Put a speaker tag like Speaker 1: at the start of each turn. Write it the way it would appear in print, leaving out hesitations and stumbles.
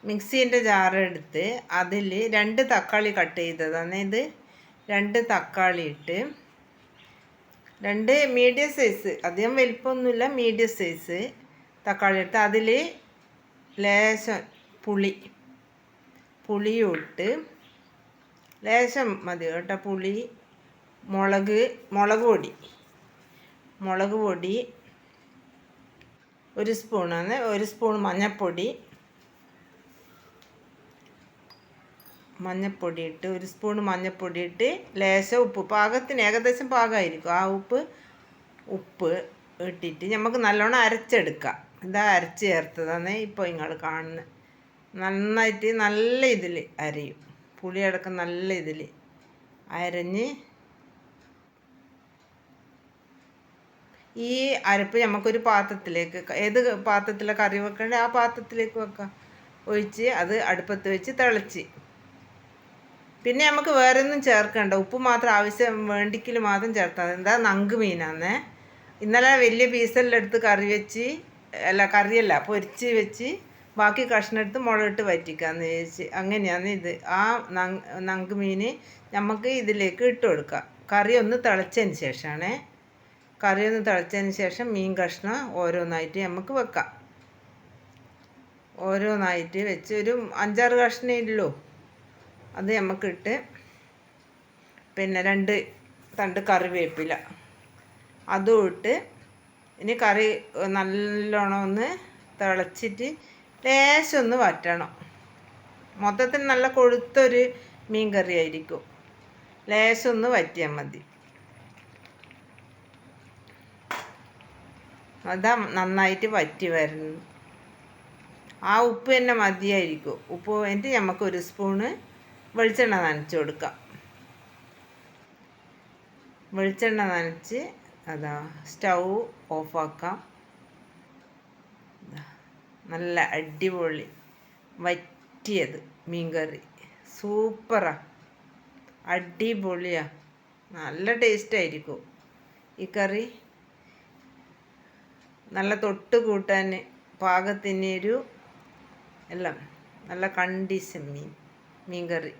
Speaker 1: മിക്സീൻ്റെ ജാറെടുത്ത് അതിൽ 2 തക്കാളി കട്ട് ചെയ്തതാണ് ഇത്. 2 തക്കാളി ഇട്ട്, 2 മീഡിയം സൈസ്, അധികം വലിപ്പമൊന്നുമില്ല, മീഡിയം സൈസ് തക്കാളി ഇട്ട് അതിൽ ലേശം പുളിയും ഇട്ട്, ലേശം മതി കേട്ടോ പുളി, മുളക് പൊടി 1 സ്പൂണാണ്, 1 സ്പൂൺ മഞ്ഞൾപ്പൊടി ഇട്ട്, 1 സ്പൂൺ മഞ്ഞൾപ്പൊടി ഇട്ട്, ലേശം ഉപ്പ് പാകത്തിന്, ഏകദേശം പാകമായിരിക്കും ആ ഉപ്പ് ഇട്ടിട്ട് നമുക്ക് നല്ലോണം അരച്ചെടുക്കാം. ഇതാ അരച്ച് ചേർത്തതാണ് ഇപ്പോൾ നിങ്ങൾ കാണുന്നത്. നന്നായിട്ട് നല്ല ഇതിൽ അരയും, പുളിയടക്കം നല്ല ഇതിൽ അരഞ്ഞ് ഈ അരപ്പ് നമുക്കൊരു പാത്രത്തിലേക്ക്, ഏത് പാത്രത്തിലാണ് കറി വെക്കേണ്ടത് ആ പാത്രത്തിലേക്ക് വെക്കാം, ഒഴിച്ച് അത് അടുപ്പത്ത് വെച്ച് തിളച്ച്. പിന്നെ നമുക്ക് വേറെ ഒന്നും ചേർക്കണ്ട, ഉപ്പ് മാത്രം ആവശ്യം വേണ്ടിക്കൽ മാത്രം ചേർത്താൽ മതി. എന്താ നങ്ക് മീനാന്നേ, ഇന്നലെ വലിയ പീസെല്ലാം എടുത്ത് കറിയല്ല പൊരിച്ച് വെച്ച് ബാക്കി കഷ്ണം എടുത്ത് മുളകിട്ട് വറ്റിക്കാമെന്ന് വിചാരിച്ച്. അങ്ങനെയാണ് ഇത്. ആ നങ്ക് മീൻ നമുക്ക് ഇതിലേക്ക് ഇട്ട് കൊടുക്കാം. കറി ഒന്ന് തിളച്ചതിന് ശേഷം മീൻ കഷ്ണം ഓരോന്നായിട്ട് നമുക്ക് വെക്കാം. ഓരോന്നായിട്ട് വെച്ച് ഒരു 5-6 കഷ്ണമേ ഉള്ളൂ, അത് നമുക്കിട്ട്, പിന്നെ 2 തണ്ട് കറിവേപ്പില അതും ഇട്ട്. ഇനി കറി നല്ലോണം ഒന്ന് തിളച്ചിട്ട് ലേശം ഒന്ന് വറ്റണം. മൊത്തത്തിൽ നല്ല കൊഴുത്തൊരു മീൻ കറി ആയിരിക്കും, ലേശം ഒന്ന് വറ്റിയാൽ മതി. അതാ നന്നായിട്ട് വറ്റി വരുന്നു. ആ ഉപ്പ് തന്നെ മതിയായിരിക്കും. ഉപ്പ് വേണ്ടി നമുക്ക് 1 സ്പൂണ് വെളിച്ചെണ്ണ നനച്ച് കൊടുക്കാം. വെളിച്ചെണ്ണ നനച്ച് അതാ സ്റ്റൗ ഓഫാക്കാം. നല്ല അടിപൊളി വറ്റിയത് മീൻ കറി, സൂപ്പറാ, അടിപൊളിയാ, നല്ല ടേസ്റ്റായിരിക്കും ഈ കറി. നല്ല തൊട്ട് കൂട്ടാൻ പാകത്തിനൊരു എല്ലാം നല്ല കണ്ടീഷൻ മീൻ കറി.